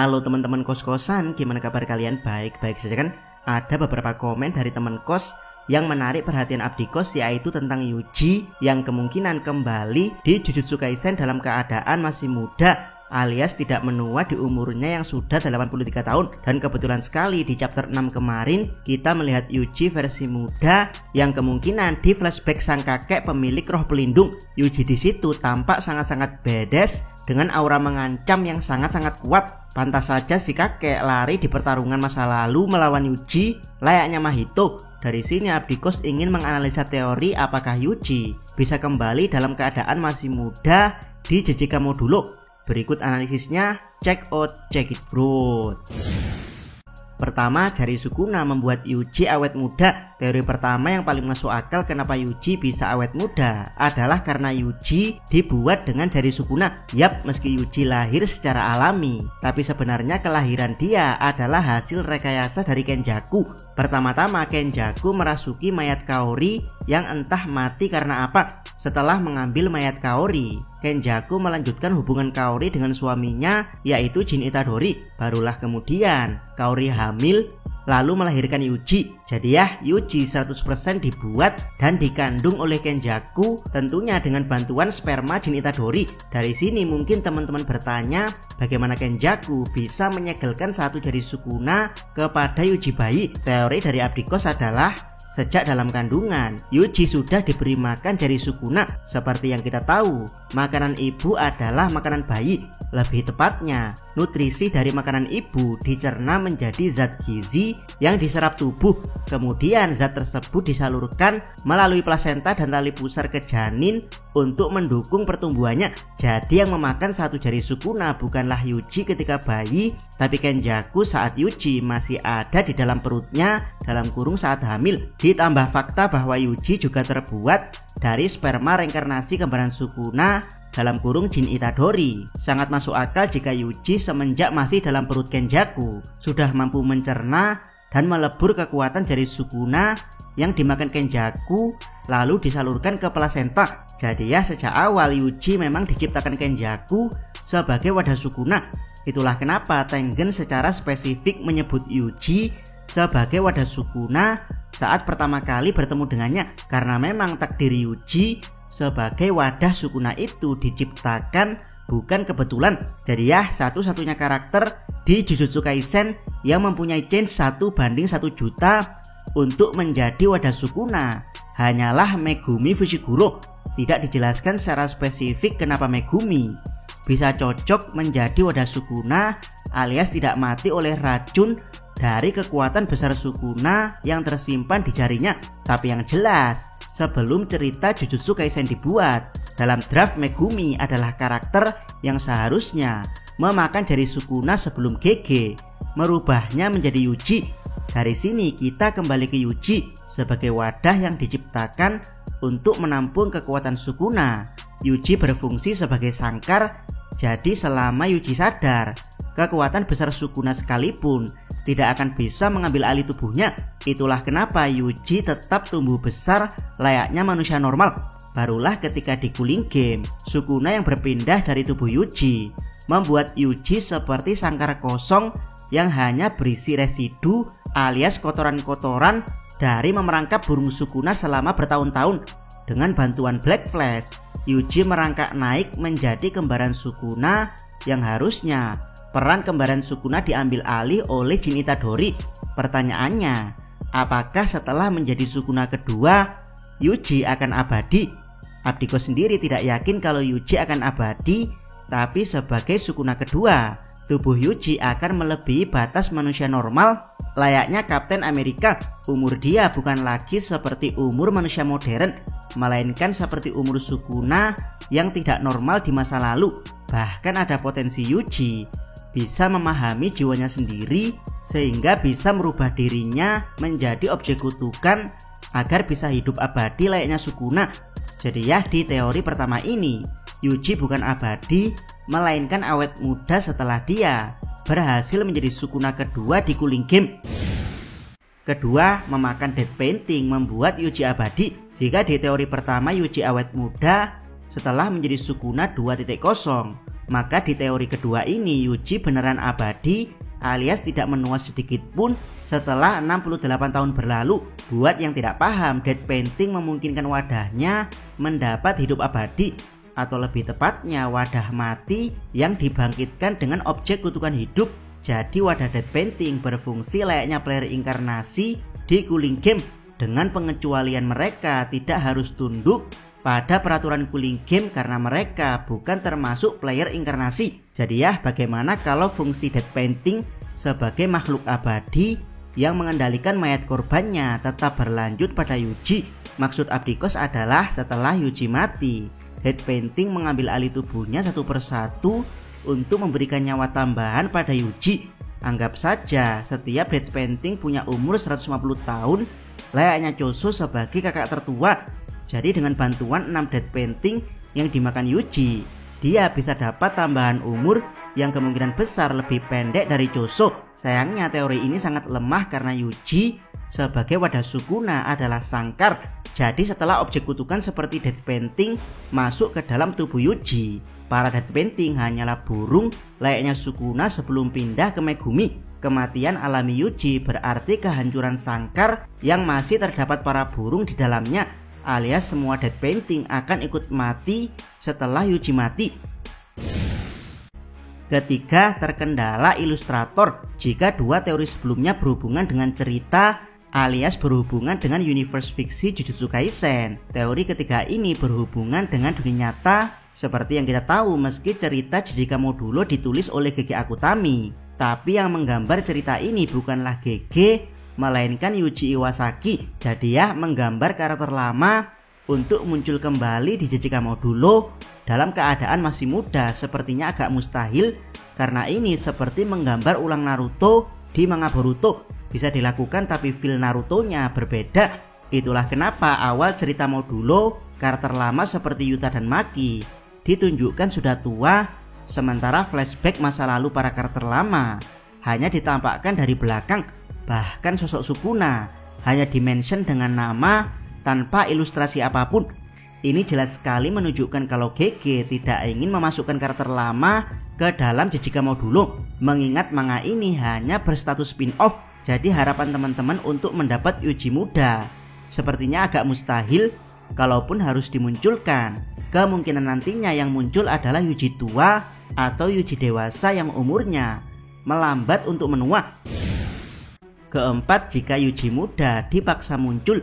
Halo teman-teman kos-kosan, gimana kabar kalian? Baik-baik saja kan? Ada beberapa komen dari teman kos yang menarik perhatian Abdi Kos, yaitu tentang Yuji yang kemungkinan kembali di Jujutsu Kaisen dalam keadaan masih muda alias tidak menua di umurnya yang sudah 83 tahun. Dan kebetulan sekali di chapter 6 kemarin kita melihat Yuji versi muda yang kemungkinan di flashback sang kakek pemilik roh pelindung. Yuji di situ tampak sangat-sangat badass dengan aura mengancam yang sangat-sangat kuat. Pantas saja si kakek lari di pertarungan masa lalu melawan Yuji layaknya Mahito. Dari sini Abdi Kos ingin menganalisa teori apakah Yuji bisa kembali dalam keadaan masih muda di JJK Modulo. Berikut analisisnya, check it bro. Pertama, jari Sukuna membuat Yuji awet muda. Teori pertama yang paling masuk akal kenapa Yuji bisa awet muda adalah karena Yuji dibuat dengan jari Sukuna. Yap, meski Yuji lahir secara alami, tapi sebenarnya kelahiran dia adalah hasil rekayasa dari Kenjaku. Pertama-tama Kenjaku merasuki mayat Kaori yang entah mati karena apa. Setelah mengambil mayat Kaori, Kenjaku melanjutkan hubungan Kaori dengan suaminya yaitu Jin Itadori. Barulah kemudian Kaori hamil lalu melahirkan Yuji. Jadi ya, Yuji 100% dibuat dan dikandung oleh Kenjaku, tentunya dengan bantuan sperma Jin Itadori. Dari sini mungkin teman-teman bertanya, bagaimana Kenjaku bisa menyegelkan satu jari Sukuna kepada Yuji bayi? Teori dari Abdi Kos adalah sejak dalam kandungan, Yuji sudah diberi makan jari Sukuna. Seperti yang kita tahu, makanan ibu adalah makanan bayi. Lebih tepatnya, nutrisi dari makanan ibu dicerna menjadi zat gizi yang diserap tubuh. Kemudian zat tersebut disalurkan melalui plasenta dan tali pusar ke janin untuk mendukung pertumbuhannya. Jadi yang memakan satu jari Sukuna bukanlah Yuji ketika bayi, tapi Kenjaku saat Yuji masih ada di dalam perutnya dalam kurung saat hamil. Ditambah fakta bahwa Yuji juga terbuat dari sperma reinkarnasi kembaran Sukuna dalam kurung Jin Itadori. Sangat masuk akal jika Yuji semenjak masih dalam perut Kenjaku sudah mampu mencerna dan melebur kekuatan jari Sukuna yang dimakan Kenjaku lalu disalurkan ke plasenta. Jadi ya, sejak awal Yuji memang diciptakan Kenjaku sebagai wadah Sukuna. Itulah kenapa Tengen secara spesifik menyebut Yuji sebagai wadah Sukuna saat pertama kali bertemu dengannya, karena memang takdir Yuji sebagai wadah Sukuna itu diciptakan bukan kebetulan. Jadi ya, satu-satunya karakter di Jujutsu Kaisen yang mempunyai change 1:1 juta untuk menjadi wadah Sukuna hanyalah Megumi Fushiguro. Tidak dijelaskan secara spesifik kenapa Megumi bisa cocok menjadi wadah Sukuna alias tidak mati oleh racun dari kekuatan besar Sukuna yang tersimpan di jarinya. Tapi yang jelas, sebelum cerita Jujutsu Kaisen dibuat, dalam draft Megumi adalah karakter yang seharusnya memakan jari Sukuna sebelum GG, merubahnya menjadi Yuji. Dari sini kita kembali ke Yuji sebagai wadah yang diciptakan untuk menampung kekuatan Sukuna. Yuji berfungsi sebagai sangkar, jadi selama Yuji sadar, kekuatan besar Sukuna sekalipun tidak akan bisa mengambil alih tubuhnya. Itulah kenapa Yuji tetap tumbuh besar layaknya manusia normal. Barulah ketika di Cooling Game, Sukuna yang berpindah dari tubuh Yuji membuat Yuji seperti sangkar kosong yang hanya berisi residu alias kotoran-kotoran dari memerangkap burung Sukuna selama bertahun-tahun. Dengan bantuan Black Flash, Yuji merangkak naik menjadi kembaran Sukuna yang harusnya peran kembaran Sukuna diambil alih oleh Jin Itadori. Pertanyaannya, apakah setelah menjadi Sukuna kedua, Yuji akan abadi? Abdi Kos sendiri tidak yakin kalau Yuji akan abadi, tapi sebagai Sukuna kedua, tubuh Yuji akan melebihi batas manusia normal layaknya Kapten Amerika. Umur dia bukan lagi seperti umur manusia modern, melainkan seperti umur Sukuna yang tidak normal di masa lalu. Bahkan ada potensi Yuji bisa memahami jiwanya sendiri sehingga bisa merubah dirinya menjadi objek kutukan agar bisa hidup abadi layaknya Sukuna. Jadi ya, di teori pertama ini Yuji bukan abadi melainkan awet muda setelah dia berhasil menjadi Sukuna kedua di Cooling Game. Kedua, memakan Dead Painting membuat Yuji abadi. Jika di teori pertama Yuji awet muda setelah menjadi Sukuna 2.0, Maka di teori kedua ini Yuji beneran abadi alias tidak menua sedikit pun setelah 68 tahun berlalu. Buat yang tidak paham, dead painting memungkinkan wadahnya mendapat hidup abadi, atau lebih tepatnya wadah mati yang dibangkitkan dengan objek kutukan hidup. Jadi wadah dead painting berfungsi layaknya player inkarnasi di Cooling Game, dengan pengecualian mereka tidak harus tunduk pada peraturan Cooling Game karena mereka bukan termasuk player inkarnasi. Jadi ya, bagaimana kalau fungsi dead painting sebagai makhluk abadi yang mengendalikan mayat korbannya tetap berlanjut pada Yuji? Maksud Abdikos adalah setelah Yuji mati, dead painting mengambil alih tubuhnya satu persatu untuk memberikan nyawa tambahan pada Yuji. Anggap saja setiap dead painting punya umur 150 tahun, layaknya Choso sebagai kakak tertua. Jadi dengan bantuan 6 dead painting yang dimakan Yuji, dia bisa dapat tambahan umur yang kemungkinan besar lebih pendek dari Choso. Sayangnya teori ini sangat lemah karena Yuji sebagai wadah Sukuna adalah sangkar. Jadi setelah objek kutukan seperti dead painting masuk ke dalam tubuh Yuji, para dead painting hanyalah burung layaknya Sukuna sebelum pindah ke Megumi. Kematian alami Yuji berarti kehancuran sangkar yang masih terdapat para burung di dalamnya, alias semua dead painting akan ikut mati setelah Yuji mati. Ketiga, terkendala ilustrator. Jika dua teori sebelumnya berhubungan dengan cerita alias berhubungan dengan universe fiksi Jujutsu Kaisen, teori ketiga ini berhubungan dengan dunia nyata. Seperti yang kita tahu, meski cerita Jijika Modulo ditulis oleh GG Akutami, tapi yang menggambar cerita ini bukanlah GG, melainkan Yuji Iwasaki. Jadi ya, menggambar karakter lama untuk muncul kembali di Jijika Modulo dalam keadaan masih muda sepertinya agak mustahil, karena ini seperti menggambar ulang Naruto di manga Boruto. Bisa dilakukan tapi feel Naruto-nya berbeda. Itulah kenapa awal cerita Modulo karakter lama seperti Yuta dan Maki ditunjukkan sudah tua, sementara flashback masa lalu para karakter lama hanya ditampakkan dari belakang. Bahkan sosok Sukuna hanya dimention dengan nama tanpa ilustrasi apapun. Ini jelas sekali menunjukkan kalau GG tidak ingin memasukkan karakter lama ke dalam Jijika Modulo, mengingat manga ini hanya berstatus spin-off. Jadi harapan teman-teman untuk mendapat Yuji muda sepertinya agak mustahil. Kalaupun harus dimunculkan, kemungkinan nantinya yang muncul adalah Yuji tua atau Yuji dewasa yang umurnya melambat untuk menua. Keempat, jika Yuji muda dipaksa muncul.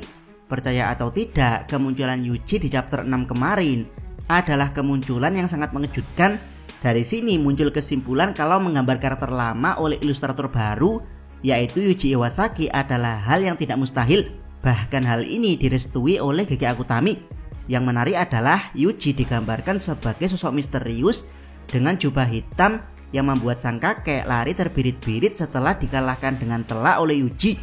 Percaya atau tidak, kemunculan Yuji di chapter 6 kemarin adalah kemunculan yang sangat mengejutkan. Dari sini muncul kesimpulan kalau menggambar karakter lama oleh ilustrator baru yaitu Yuji Iwasaki adalah hal yang tidak mustahil. Bahkan hal ini direstui oleh GG Akutami. Yang menarik adalah Yuji digambarkan sebagai sosok misterius dengan jubah hitam yang membuat sang kakek lari terbirit-birit setelah dikalahkan dengan telak oleh Yuji.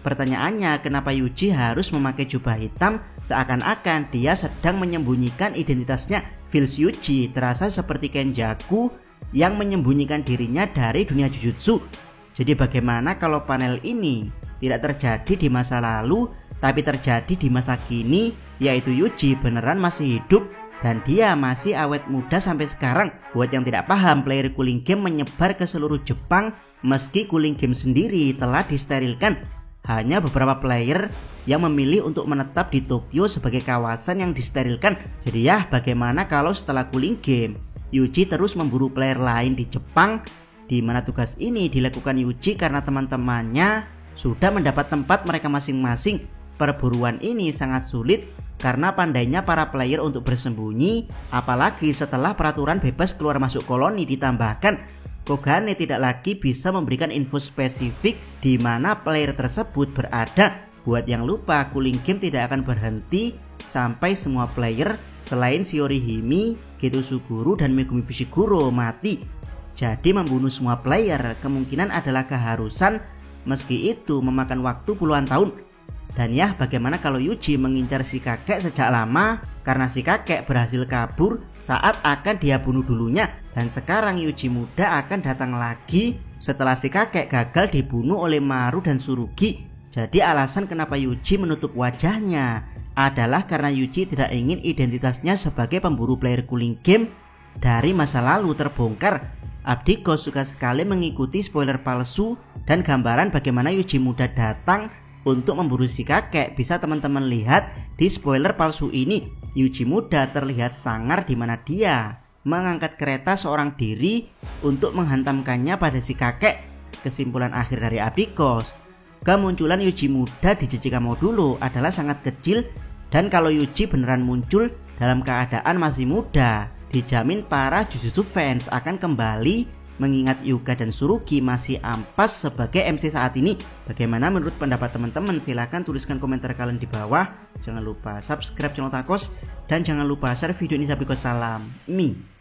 Pertanyaannya, kenapa Yuji harus memakai jubah hitam seakan-akan dia sedang menyembunyikan identitasnya? Feels Yuji terasa seperti Kenjaku yang menyembunyikan dirinya dari dunia Jujutsu. Jadi bagaimana kalau panel ini tidak terjadi di masa lalu tapi terjadi di masa kini, yaitu Yuji beneran masih hidup dan dia masih awet muda sampai sekarang. Buat yang tidak paham, player Cooling Game menyebar ke seluruh Jepang meski Cooling Game sendiri telah disterilkan. Hanya beberapa player yang memilih untuk menetap di Tokyo sebagai kawasan yang disterilkan. Jadi ya, bagaimana kalau setelah Cooling Game Yuji terus memburu player lain di Jepang, di mana tugas ini dilakukan Yuji karena teman-temannya sudah mendapat tempat mereka masing-masing. Perburuan ini sangat sulit karena pandainya para player untuk bersembunyi, apalagi setelah peraturan bebas keluar masuk koloni ditambahkan. Kogane tidak lagi bisa memberikan info spesifik di mana player tersebut berada. Buat yang lupa, Cooling Game tidak akan berhenti sampai semua player selain Shiori Hime, Geto Suguru, dan Megumi Fushiguro mati. Jadi membunuh semua player kemungkinan adalah keharusan, meski itu memakan waktu puluhan tahun. Dan ya, bagaimana kalau Yuji mengincar si kakek sejak lama karena si kakek berhasil kabur saat akan dia bunuh dulunya, dan sekarang Yuji muda akan datang lagi setelah si kakek gagal dibunuh oleh Maru dan Tsurugi. Jadi alasan kenapa Yuji menutup wajahnya adalah karena Yuji tidak ingin identitasnya sebagai pemburu player Cooling Game dari masa lalu terbongkar. Abdikos suka sekali mengikuti spoiler palsu dan gambaran bagaimana Yuji muda datang untuk memburu si kakek. Bisa teman-teman lihat di spoiler palsu ini, Yuji muda terlihat sangar di mana dia mengangkat kereta seorang diri untuk menghantamkannya pada si kakek. Kesimpulan akhir dari Abdikos, kemunculan Yuji muda di Jejika dulu adalah sangat kecil, dan kalau Yuji beneran muncul dalam keadaan masih muda, dijamin para Jujutsu fans akan kembali mengingat Hyuga dan Tsurugi masih ampas sebagai MC saat ini. Bagaimana menurut pendapat teman-teman? Silahkan tuliskan komentar kalian di bawah. Jangan lupa subscribe channel Takos dan jangan lupa share video ini. Salam Mi.